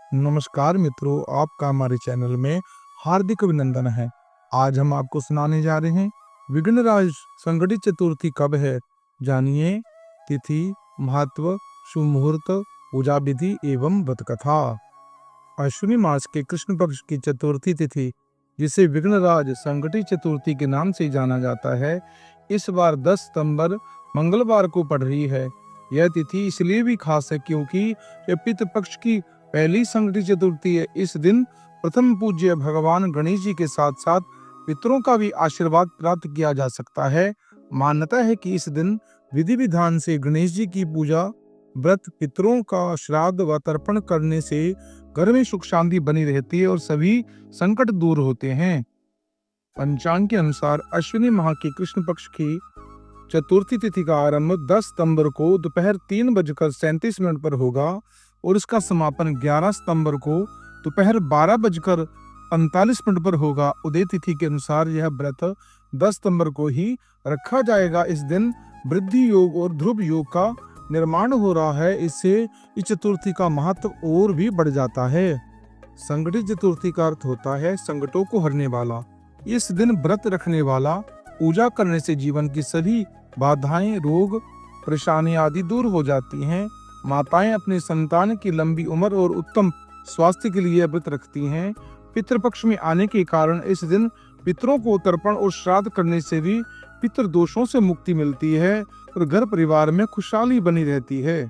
नमस्कार मित्रों, आपका हमारे चैनल में हार्दिक अभिनंदन है। आज हम आपको सुनाने जा रहे हैं विघ्नराज संकटी चतुर्थी कब है, जानिए तिथि, महत्व, शुभ मुहूर्त, पूजा विधि एवं व्रत कथा। अश्विनी मास के कृष्ण पक्ष की चतुर्थी तिथि, जिसे विघ्नराज संकटी चतुर्थी के नाम से जाना जाता है, इस बार 10 सितंबर मंगलवार को पड़ रही है। यह तिथि इसलिए भी खास है क्योंकि यह पितृ पक्ष की पहली संकटी चतुर्थी है। इस दिन प्रथम पूज्य भगवान गणेश जी के साथ साथ पितरों का भी आशीर्वाद प्राप्त किया जा सकता है। मान्यता है कि इस दिन विधि विधान से गणेश जी की पूजा, व्रत, पितरों का श्राद्ध व तर्पण करने से घर में सुख शांति बनी रहती है और सभी संकट दूर होते हैं। पंचांग के अनुसार अश्विनी माह की कृष्ण पक्ष की चतुर्थी तिथि का आरंभ 10 सितंबर को दोपहर 3:37 पर होगा और इसका समापन 11 सितंबर को दोपहर 12:45 पर होगा। उदय तिथि के अनुसार यह व्रत 10 सितंबर को ही रखा जाएगा। इस दिन वृद्धि योग और ध्रुव योग का निर्माण हो रहा है। इससे इस चतुर्थी का महत्व और भी बढ़ जाता है। संकटी चतुर्थी का अर्थ होता है संकटों को हरने वाला। इस दिन व्रत रखने वाला, पूजा करने से जीवन की सभी बाधाएं, रोग, परेशानी आदि दूर हो जाती हैं। माताएं अपने संतान की लंबी उम्र और उत्तम स्वास्थ्य के लिए व्रत रखती हैं। पितृपक्ष में आने के कारण इस दिन पितरों को तर्पण और श्राद्ध करने से भी पितृ दोषों से मुक्ति मिलती है और घर परिवार में खुशहाली बनी रहती है।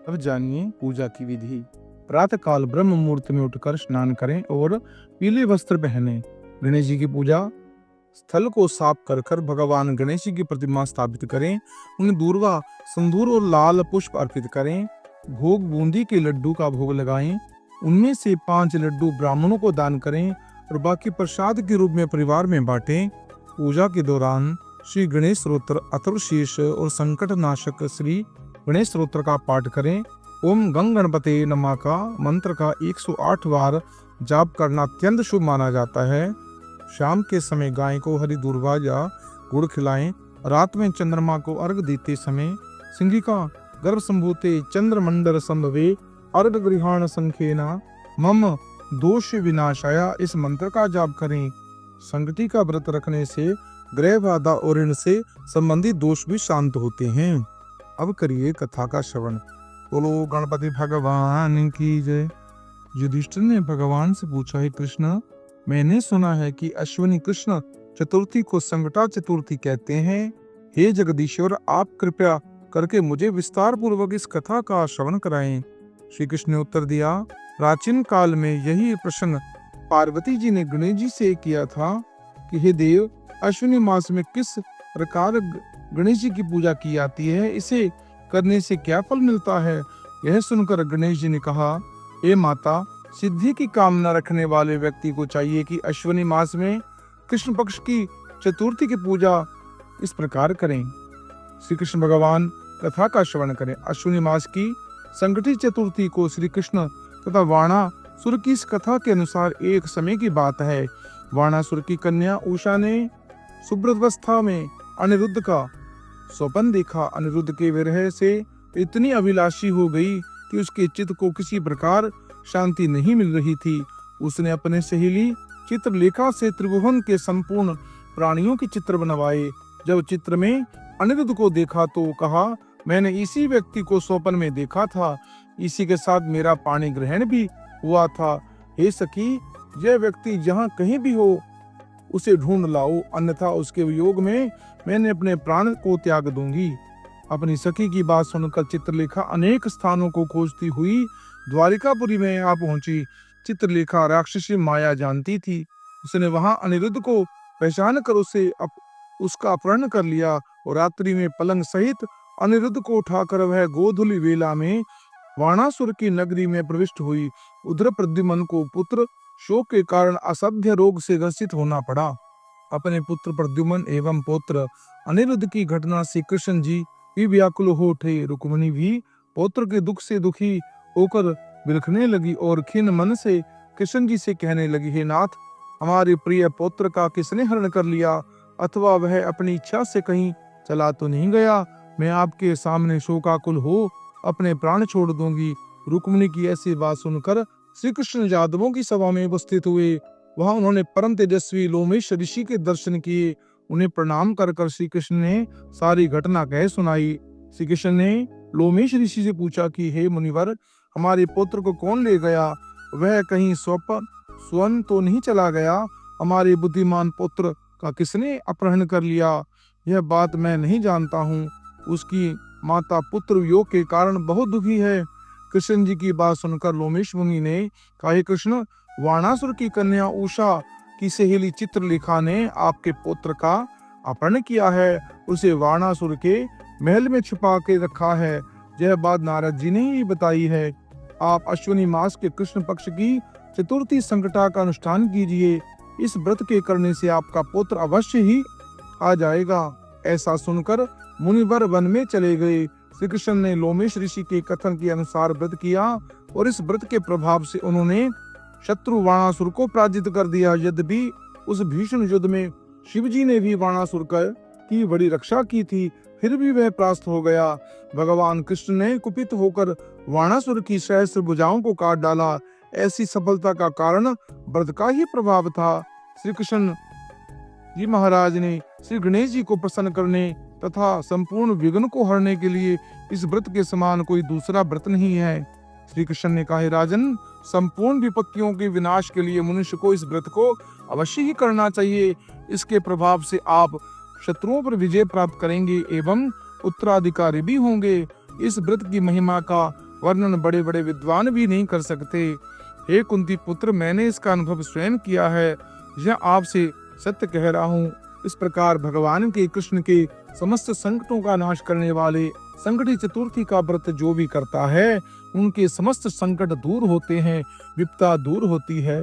अब जानिए पूजा की विधि। प्रातः काल ब्रह्म मुहूर्त में उठकर स्नान करें और पीले वस्त्र पहने। गणेश जी की पूजा स्थल को साफ कर भगवान गणेश जी की प्रतिमा स्थापित करें। उन्हें दूर्वा, सिंदूर और लाल पुष्प अर्पित करें। भोग बूंदी के लड्डू का भोग लगाएं। उनमें से 5 लड्डू ब्राह्मणों को दान करें और बाकी प्रसाद के रूप में परिवार में बांटें। पूजा के दौरान श्री गणेश स्तोत्र, अथर्वशीर्ष और संकट नाशक श्री गणेश स्तोत्र का पाठ करें। ओम गंग गणपते नमः का मंत्र का 108 बार जाप करना अत्यंत शुभ माना जाता है। शाम के समय गाय को हरी दूर्वा या गुड़ खिलाएं। रात में चंद्रमा को अर्घ देते समय सिंहिका गर्भ संभूते चंद्रमंडल संभवे अर्घ गृहाण संखेना मम दोष विनाशाया, इस मंत्र का जाप करें। संकटी का व्रत रखने से ग्रह बाधा और इनसे संबंधित दोष भी शांत होते हैं। अब करिए कथा का श्रवण। बोलो गणपति भगवान की जय। युधिष्ठिर ने भगवान से पूछा, है कृष्ण, मैंने सुना है कि अश्विनी कृष्ण चतुर्थी को संकटा चतुर्थी कहते हैं। हे जगदीश्वर, आप कृपया करके मुझे विस्तार पूर्वक इस कथा का श्रवण कराएं। श्री कृष्ण ने उत्तर दिया, प्राचीन काल में यही प्रश्न पार्वती जी ने गणेश जी से किया था कि हे देव, अश्विनी मास में किस प्रकार गणेश जी की पूजा की जाती है, इसे करने से क्या फल मिलता है। यह सुनकर गणेश जी ने कहा, हे माता, सिद्धि की कामना रखने वाले व्यक्ति को चाहिए कि अश्विनी मास में कृष्ण पक्ष की चतुर्थी की पूजा इस प्रकार करें। श्री कृष्ण भगवान कथा का श्रवण करें। अश्विनी मास की संकटी चतुर्थी को श्री कृष्ण तथा वाणासुर की इस कथा के अनुसार एक समय की बात है। वाणासुर की कन्या उषा ने सुब्रतावस्था में अनिरुद्ध का स्वप्न देखा। अनिरुद्ध के विरह से इतनी अभिलाषी हो गई कि उसके चित्त को किसी प्रकार शांति नहीं मिल रही थी। उसने अपने सहेली चित्रलेखा से त्रिभुवन के संपूर्ण प्राणियों के चित्र बनवाए। जब चित्र में अनिरुद्ध को देखा तो कहा, मैंने इसी व्यक्ति को स्वप्न में देखा था, इसी के साथ मेरा पाणी ग्रहण भी हुआ था। हे सखी, यह व्यक्ति जहाँ कहीं भी हो उसे ढूंढ लाओ, अन्यथा उसके वियोग में मैंने अपने प्राण को त्याग दूंगी। अपनी सखी की बात सुनकर चित्रलेखा अनेक स्थानों को खोजती हुई द्वारिकापुरी में आ पहुंची। चित्रलेखा राक्षसी माया जानती थी। उसने वहां अनिरुद्ध को पहचान कर उसका अपहरण कर लिया और रात्रि में पलंग सहित अनिरुद्ध को उठाकर वह गोधूली वेला में वाणासुर की नगरी में प्रविष्ट हुई। उधर प्रद्युम्न को पुत्र शोक के कारण असाध्य रोग से ग्रसित होना पड़ा। अपने पुत्र प्रद्युम्न एवं पुत्र अनिरुद्ध की घटना से कृष्ण जी भी व्याकुल हो उठे। रुक्मिणी भी पुत्र के दुख से दुखी होकर बिलखने लगी और खिन्न मन से कृष्ण जी से कहने लगी, हे नाथ, हमारे प्रिय पुत्र का किसने हरण कर लिया, अथवा वह अपनी इच्छा से कहीं चला तो नहीं गया। मैं आपके सामने शोकाकुल हो अपने प्राण छोड़ दूंगी। रुक्मिणी की ऐसी बात सुनकर श्री कृष्ण यादवों की सभा में उपस्थित हुए। वहां उन्होंने परम तेजस्वी लोमेश ऋषि के दर्शन किए। उन्हें प्रणाम कर कर श्री कृष्ण ने सारी घटना कह सुनाई। श्री कृष्ण ने लोमेश ऋषि से पूछा कि हे मुनिवर, हमारे पुत्र को कौन ले गया? वह कहीं स्वयं तो नहीं चला गया? हमारे बुद्धिमान पुत्र का किसने अपहरण कर लिया? यह बात मैं नहीं जानता हूँ। उसकी माता पुत्र वियोग के कारण बहुत दुखी है। कृष्ण जी की बात सुनकर लोमेश मुनि ने कहा, हे कृष्ण, वाणासुर की कन्या उषा की सहेली चित्रलेखा ने आपके पुत्र का अपहरण किया है। उसे वाणासुर के महल में छुपा के रखा है। यह बात नारद जी ने ही बताई है। आप अश्विनी मास के कृष्ण पक्ष की चतुर्थी संकटा का अनुष्ठान कीजिए। इस व्रत के करने से आपका पुत्र अवश्य ही आ जाएगा। ऐसा सुनकर मुनिवर वन में चले गए। श्री कृष्ण ने लोमेश ऋषि के कथन के अनुसार व्रत किया और इस व्रत के प्रभाव से उन्होंने शत्रु वाणासुर को पराजित कर दिया। यद्यपि उस भीषण युद्ध में शिवजी ने भी वाणासुर की बड़ी रक्षा की थी, फिर भी वह परास्त हो गया। भगवान कृष्ण ने कुपित होकर वाणासुर की सहस्त्र भुजाओं को काट डाला। ऐसी सफलता का कारण व्रत का ही प्रभाव था। श्री कृष्ण जी महाराज ने श्री गणेश जी को प्रसन्न करने तथा संपूर्ण विघ्न को हरने के लिए इस व्रत के समान कोई दूसरा व्रत नहीं है। श्री कृष्ण ने कहा, राजन, संपूर्ण विपत्तियों के विनाश के लिए मनुष्य को इस व्रत को अवश्य ही करना चाहिए। इसके प्रभाव से आप शत्रुओं पर विजय प्राप्त करेंगे एवं उत्तराधिकारी भी होंगे। इस व्रत की महिमा का वर्णन बड़े बड़े विद्वान भी नहीं कर सकते। हे कुंती पुत्र, मैंने इसका अनुभव स्वयं किया है। यह आपसे सत्य कह रहा हूँ। इस प्रकार भगवान के कृष्ण के समस्त संकटों का नाश करने वाले संकटी चतुर्थी का व्रत जो भी करता है, उनके समस्त संकट दूर होते हैं, विपदा दूर होती है।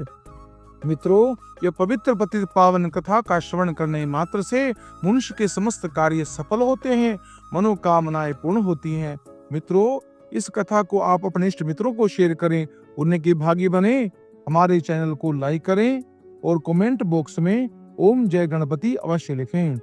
मित्रों, यह पवित्र पतित पावन कथा का श्रवण करने मात्र से मनुष्य के समस्त कार्य सफल होते हैं, मनोकामनाएं पूर्ण होती हैं। मित्रों, इस कथा को आप अपने इष्ट मित्रों को शेयर करें, पुण्य के भागी बने। हमारे चैनल को लाइक करें और कमेंट बॉक्स में ओम जय गणपति अवश्य लिखें।